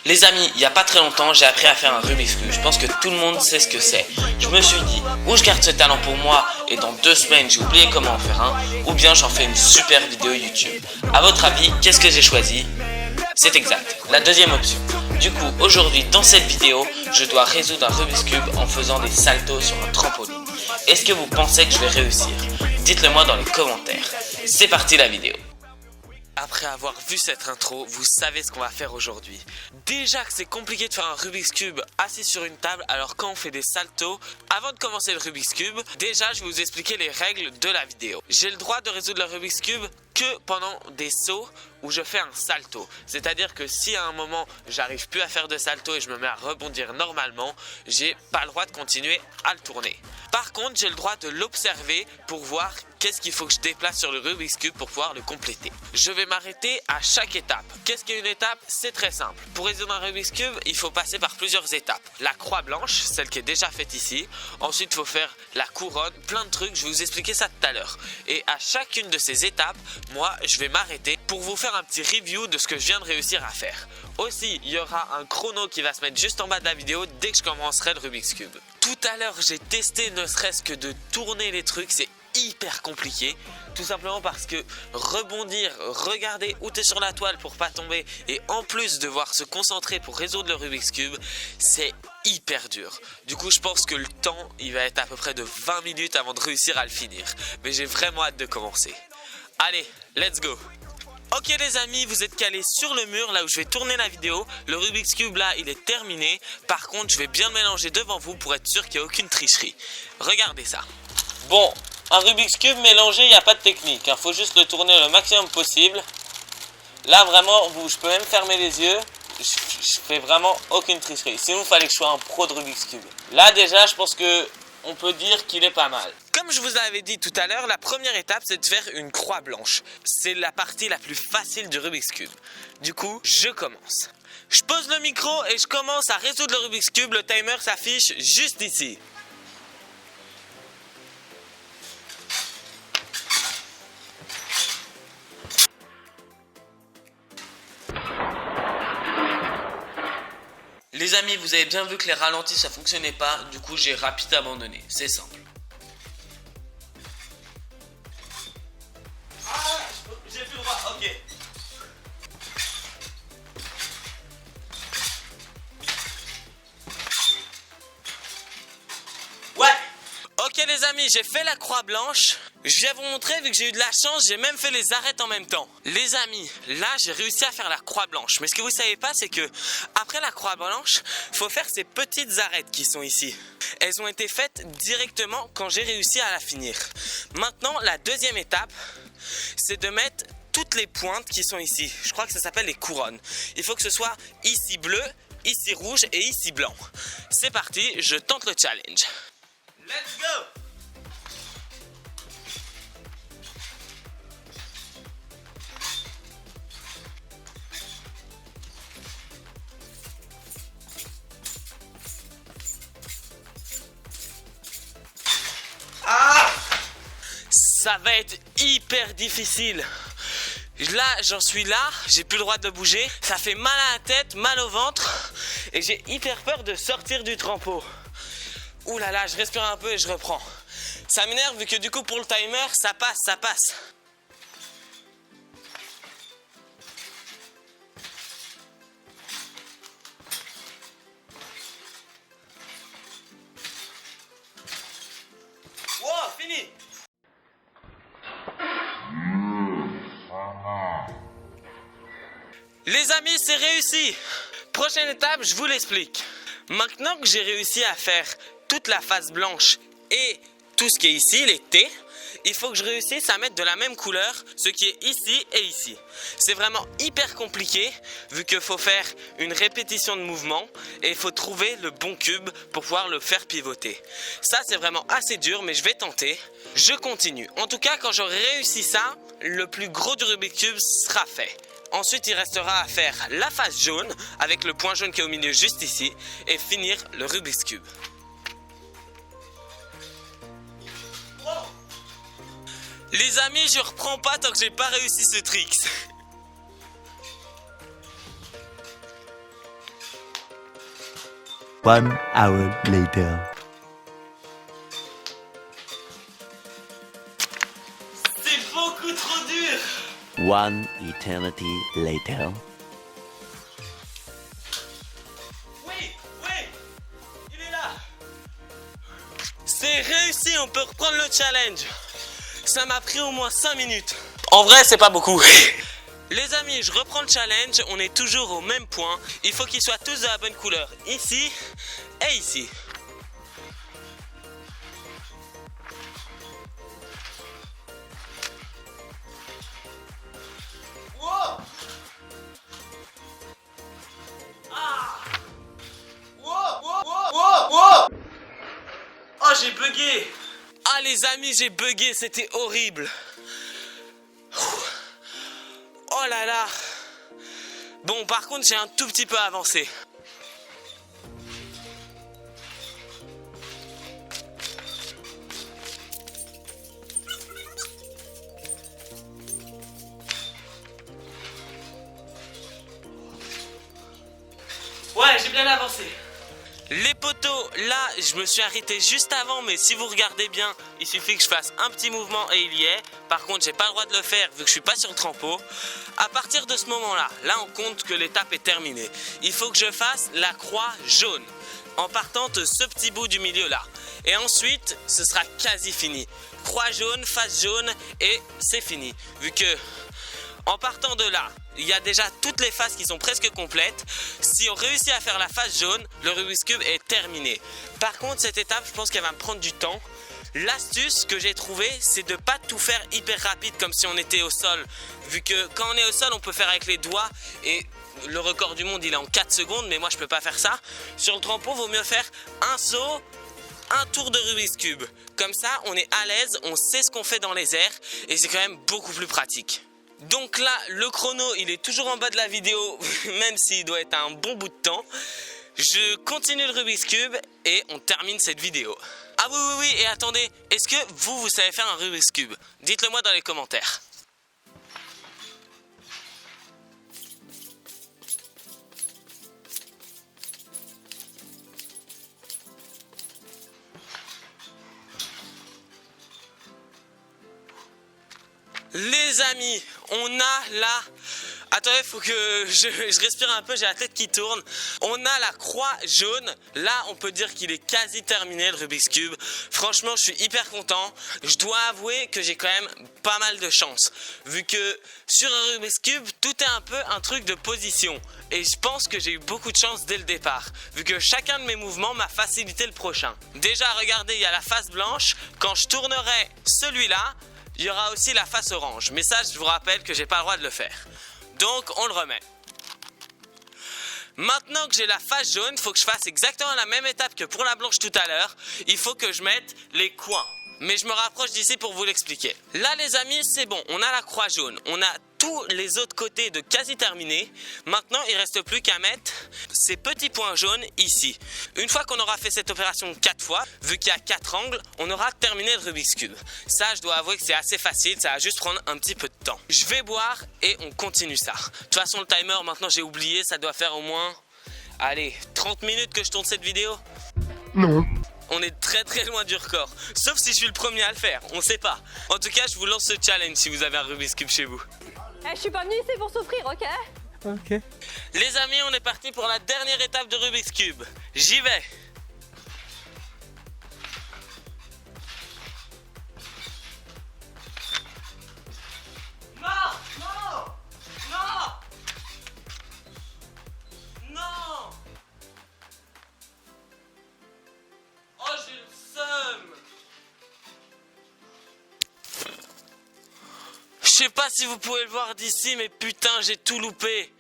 Les amis, il n'y a pas très longtemps, j'ai appris à faire un Rubik's Cube. Je pense que tout le monde sait ce que c'est. Je me suis dit, ou je garde ce talent pour moi et dans 2 semaines j'ai oublié comment en faire un, ou bien j'en fais une super vidéo YouTube. A votre avis, qu'est-ce que j'ai choisi? C'est exact, la deuxième option. Du coup, aujourd'hui, dans cette vidéo, je dois résoudre un Rubik's Cube en faisant des saltos sur un trampoline. Est-ce que vous pensez que je vais réussir? Dites-le moi dans les commentaires. C'est parti la vidéo. Après avoir vu cette intro, vous savez ce qu'on va faire aujourd'hui. Déjà que c'est compliqué de faire un Rubik's Cube assis sur une table, alors quand on fait des saltos, avant de commencer le Rubik's Cube, déjà je vais vous expliquer les règles de la vidéo. J'ai le droit de résoudre le Rubik's Cube que pendant des sauts où je fais un salto. C'est-à-dire que si à un moment j'arrive plus à faire de salto et je me mets à rebondir normalement, j'ai pas le droit de continuer à le tourner. Par contre, j'ai le droit de l'observer pour voir qu'est-ce qu'il faut que je déplace sur le Rubik's Cube pour pouvoir le compléter. Je vais m'arrêter à chaque étape. Qu'est-ce qu'une étape? C'est très simple. Pour résoudre un Rubik's Cube, il faut passer par plusieurs étapes. La croix blanche, celle qui est déjà faite ici. Ensuite, il faut faire la couronne, plein de trucs. Je vais vous expliquer ça tout à l'heure. Et à chacune de ces étapes, moi, je vais m'arrêter pour vous faire un petit review de ce que je viens de réussir à faire. Aussi, il y aura un chrono qui va se mettre juste en bas de la vidéo dès que je commencerai le Rubik's Cube. Tout à l'heure, j'ai testé ne serait-ce que de tourner les trucs. C'est hyper compliqué, tout simplement parce que rebondir, regarder où t'es sur la toile pour pas tomber et en plus devoir se concentrer pour résoudre le Rubik's Cube, c'est hyper dur. Du coup je pense que le temps il va être à peu près de 20 minutes avant de réussir à le finir, mais j'ai vraiment hâte de commencer. Allez, let's go. Ok les amis, vous êtes calés sur le mur là où je vais tourner la vidéo. Le Rubik's Cube là il est terminé. Par contre je vais bien le mélanger devant vous pour être sûr qu'il n'y a aucune tricherie. Regardez ça. Bon, un Rubik's Cube mélangé, il n'y a pas de technique. Il faut juste le tourner le maximum possible. Là vraiment, je peux même fermer les yeux. Je fais vraiment aucune tricherie. Sinon il fallait que je sois un pro de Rubik's Cube. Là déjà je pense que on peut dire qu'il est pas mal. Comme je vous avais dit tout à l'heure, la première étape c'est de faire une croix blanche. C'est la partie la plus facile du Rubik's Cube. Du coup, je commence. Je pose le micro et je commence à résoudre le Rubik's Cube. Le timer s'affiche juste ici. Les amis, vous avez bien vu que les ralentis ça fonctionnait pas, du coup j'ai rapide abandonné, c'est simple. Ah, j'ai plus le droit, ok. Ouais. Ok les amis, j'ai fait la croix blanche. Je viens vous montrer, vu que j'ai eu de la chance, j'ai même fait les arêtes en même temps. Les amis, là j'ai réussi à faire la croix blanche. Mais ce que vous savez pas, c'est que après la croix blanche, faut faire ces petites arêtes qui sont ici. Elles ont été faites directement quand j'ai réussi à la finir. Maintenant, la deuxième étape, c'est de mettre toutes les pointes qui sont ici. Je crois que ça s'appelle les couronnes. Il faut que ce soit ici bleu, ici rouge et ici blanc. C'est parti, je tente le challenge. Let's go! Ah! Ça va être hyper difficile. Là, j'en suis là, j'ai plus le droit de bouger. Ça fait mal à la tête, mal au ventre. Et j'ai hyper peur de sortir du trampo. Ouh là là, je respire un peu et je reprends. Ça m'énerve vu que du coup pour le timer, ça passe. Wow, fini! Les amis, c'est réussi! Prochaine étape, je vous l'explique. Maintenant que j'ai réussi à faire toute la face blanche et tout ce qui est ici, les T, il faut que je réussisse à mettre de la même couleur ce qui est ici et ici. C'est vraiment hyper compliqué vu qu'il faut faire une répétition de mouvement et il faut trouver le bon cube pour pouvoir le faire pivoter. Ça c'est vraiment assez dur mais je vais tenter. Je continue. En tout cas quand j'aurai réussi ça, le plus gros du Rubik's Cube sera fait. Ensuite, il restera à faire la face jaune avec le point jaune qui est au milieu juste ici et finir le Rubik's Cube. Les amis, je reprends pas tant que j'ai pas réussi ce trick. 1 hour later. C'est beaucoup trop dur. 1 eternity later. Oui, il est là. C'est réussi, on peut reprendre le challenge. Ça m'a pris au moins 5 minutes. En vrai, c'est pas beaucoup. Les amis, je reprends le challenge. On est toujours au même point. Il faut qu'ils soient tous de la bonne couleur. Ici et ici. Wow! Ah! Wow! Oh, j'ai bugué. Ah les amis, j'ai bugué, c'était horrible. Oh là là. Bon, par contre, j'ai un tout petit peu avancé. Ouais, j'ai bien avancé. Les poteaux, là, je me suis arrêté juste avant, mais si vous regardez bien, il suffit que je fasse un petit mouvement et il y est. Par contre, j'ai pas le droit de le faire vu que je suis pas sur le trampo. À partir de ce moment-là, on compte que l'étape est terminée. Il faut que je fasse la croix jaune en partant de ce petit bout du milieu là. Et ensuite, ce sera quasi fini. Croix jaune, face jaune et c'est fini. Vu que en partant de là, il y a déjà toutes les faces qui sont presque complètes. Si on réussit à faire la face jaune, le Rubik's Cube est terminé. Par contre, cette étape, je pense qu'elle va me prendre du temps. L'astuce que j'ai trouvée, c'est de ne pas tout faire hyper rapide comme si on était au sol. Vu que quand on est au sol, on peut faire avec les doigts et le record du monde, il est en 4 secondes, mais moi, je ne peux pas faire ça. Sur le trampo, il vaut mieux faire un saut, un tour de Rubik's Cube. Comme ça, on est à l'aise, on sait ce qu'on fait dans les airs et c'est quand même beaucoup plus pratique. Donc là, le chrono, il est toujours en bas de la vidéo, même s'il doit être à un bon bout de temps. Je continue le Rubik's Cube et on termine cette vidéo. Ah oui, et attendez, est-ce que vous savez faire un Rubik's Cube? Dites-le moi dans les commentaires. Les amis, on a là... Attendez, faut que je respire un peu, j'ai la tête qui tourne. On a la croix jaune. Là, on peut dire qu'il est quasi terminé, le Rubik's Cube. Franchement, je suis hyper content. Je dois avouer que j'ai quand même pas mal de chance. Vu que sur un Rubik's Cube, tout est un peu un truc de position. Et je pense que j'ai eu beaucoup de chance dès le départ. Vu que chacun de mes mouvements m'a facilité le prochain. Déjà, regardez, il y a la face blanche. Quand je tournerai celui-là, il y aura aussi la face orange. Mais ça, je vous rappelle que j'ai pas le droit de le faire. Donc, on le remet. Maintenant que j'ai la face jaune, il faut que je fasse exactement la même étape que pour la blanche tout à l'heure. Il faut que je mette les coins. Mais je me rapproche d'ici pour vous l'expliquer. Là, les amis, c'est bon. On a la croix jaune. On a tous les autres côtés de quasi terminés. Maintenant, il ne reste plus qu'à mettre ces petits points jaunes ici. Une fois qu'on aura fait cette opération 4 fois, vu qu'il y a 4 angles, on aura terminé le Rubik's Cube. Ça, je dois avouer que c'est assez facile. Ça va juste prendre un petit peu de temps. Je vais boire et on continue ça. De toute façon, le timer, maintenant, j'ai oublié. Ça doit faire au moins, allez, 30 minutes que je tourne cette vidéo. Non. On est très très loin du record. Sauf si je suis le premier à le faire, on sait pas. En tout cas, je vous lance ce challenge si vous avez un Rubik's Cube chez vous. Je suis pas venue ici pour souffrir, ok? Ok. Les amis, on est parti pour la dernière étape de Rubik's Cube. J'y vais. Non, non, non, non. Oh, j'ai le seum. Je sais pas si vous pouvez le voir d'ici, mais putain, j'ai tout loupé.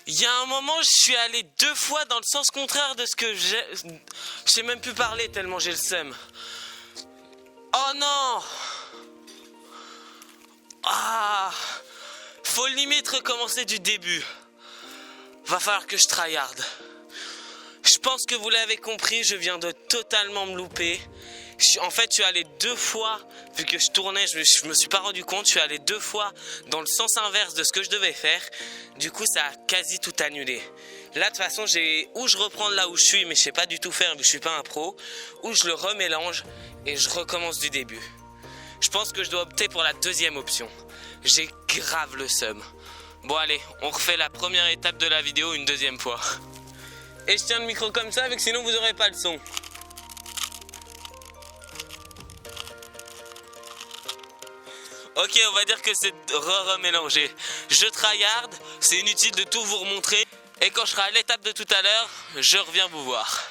Il y a un moment, je suis allé 2 fois dans le sens contraire de ce que j'ai... Je sais même plus parler tellement j'ai le seum. Oh non. Ah. Faut limite recommencer du début. Va falloir que je tryhard. Je pense que vous l'avez compris, je viens de totalement me louper. En fait, je suis allé 2 fois, vu que je tournais, je me suis pas rendu compte, je suis allé 2 fois dans le sens inverse de ce que je devais faire. Du coup, ça a quasi tout annulé. Là de toute façon ou je reprends là où je suis mais je sais pas du tout faire vu que je suis pas un pro, ou je le remélange et je recommence du début. Je pense que je dois opter pour la deuxième option. J'ai grave le seum. Bon allez, on refait la première étape de la vidéo une deuxième fois. Et je tiens le micro comme ça, avec sinon vous aurez pas le son. Ok, on va dire que c'est remélangé. Je tryhard, c'est inutile de tout vous remontrer. Et quand je serai à l'étape de tout à l'heure, je reviens vous voir.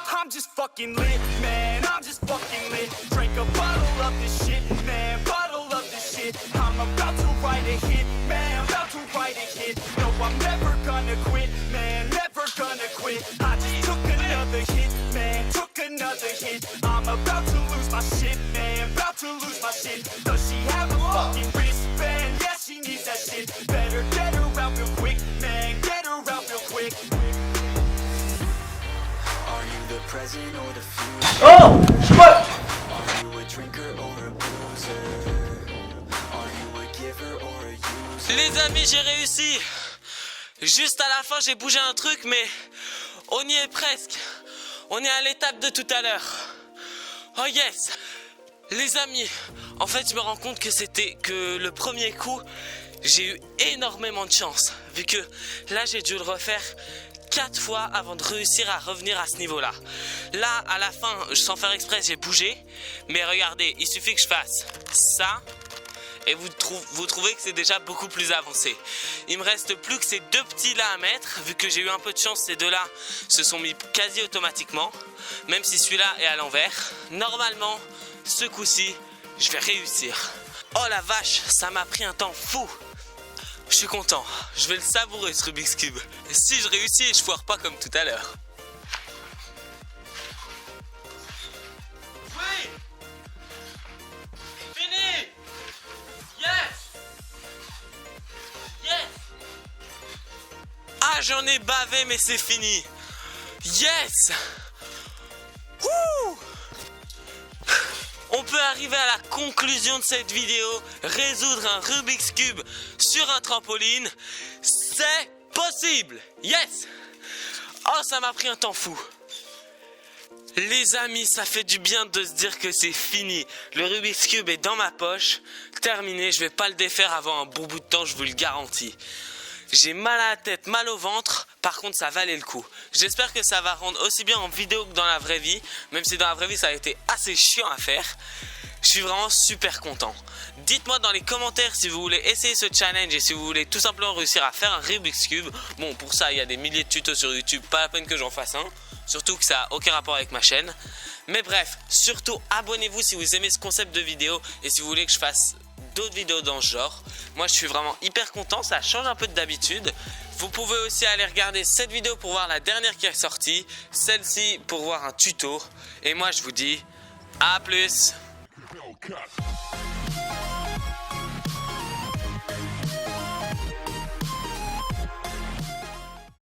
I'm just fucking lit, man, I'm just fucking lit. Drink a bottle of this shit, man, bottle of this shit. I'm about to write a hit, man, about to write a hit. No, I'm never gonna quit, man, never gonna quit. I just took another hit, man, took another hit. I'm about to lose my shit, man, about to lose my shit. Does she have a fucking wristband? Yeah, she needs that shit. Better get her out real quick, man, get her out real quick. Are you the present or the future? Oh! What? Are you a drinker or a boozer? Are you a giver or a user? Les amis, j'ai réussi. Juste à la fin, j'ai bougé un truc, mais on y est presque. On est à l'étape de tout à l'heure. Oh yes! Les amis, en fait, je me rends compte que le premier coup, j'ai eu énormément de chance. Vu que là, j'ai dû le refaire 4 fois avant de réussir à revenir à ce niveau-là. Là, à la fin, sans faire exprès, j'ai bougé. Mais regardez, il suffit que je fasse ça. Et vous trouvez que c'est déjà beaucoup plus avancé. Il me reste plus que ces deux petits là à mettre. Vu que j'ai eu un peu de chance, ces deux là se sont mis quasi automatiquement. Même si celui-là est à l'envers. Normalement, ce coup-ci, je vais réussir. Oh la vache, ça m'a pris un temps fou. Je suis content, je vais le savourer ce Rubik's Cube. Et si je réussis et je foire pas comme tout à l'heure. Oui! Fini! Yes! Yes! Ah, j'en ai bavé mais c'est fini. Yes! Wouh! On peut arriver à la conclusion de cette vidéo, résoudre un Rubik's Cube sur un trampoline, c'est possible. Yes! Oh, ça m'a pris un temps fou. Les amis, ça fait du bien de se dire que c'est fini. Le Rubik's Cube est dans ma poche, terminé, je vais pas le défaire avant un bon bout de temps, je vous le garantis. J'ai mal à la tête, mal au ventre, par contre ça valait le coup. J'espère que ça va rendre aussi bien en vidéo que dans la vraie vie, même si dans la vraie vie ça a été assez chiant à faire. Je suis vraiment super content. Dites-moi dans les commentaires si vous voulez essayer ce challenge et si vous voulez tout simplement réussir à faire un Rubik's Cube. Bon, pour ça il y a des milliers de tutos sur YouTube, pas la peine que j'en fasse un. Surtout que ça n'a aucun rapport avec ma chaîne. Mais bref, surtout abonnez-vous si vous aimez ce concept de vidéo et si vous voulez que je fasse d'autres vidéos dans ce genre. Moi je suis vraiment hyper content, ça change un peu d'habitude. Vous pouvez aussi aller regarder cette vidéo pour voir la dernière qui est sortie, celle-ci pour voir un tuto. Et moi je vous dis à plus.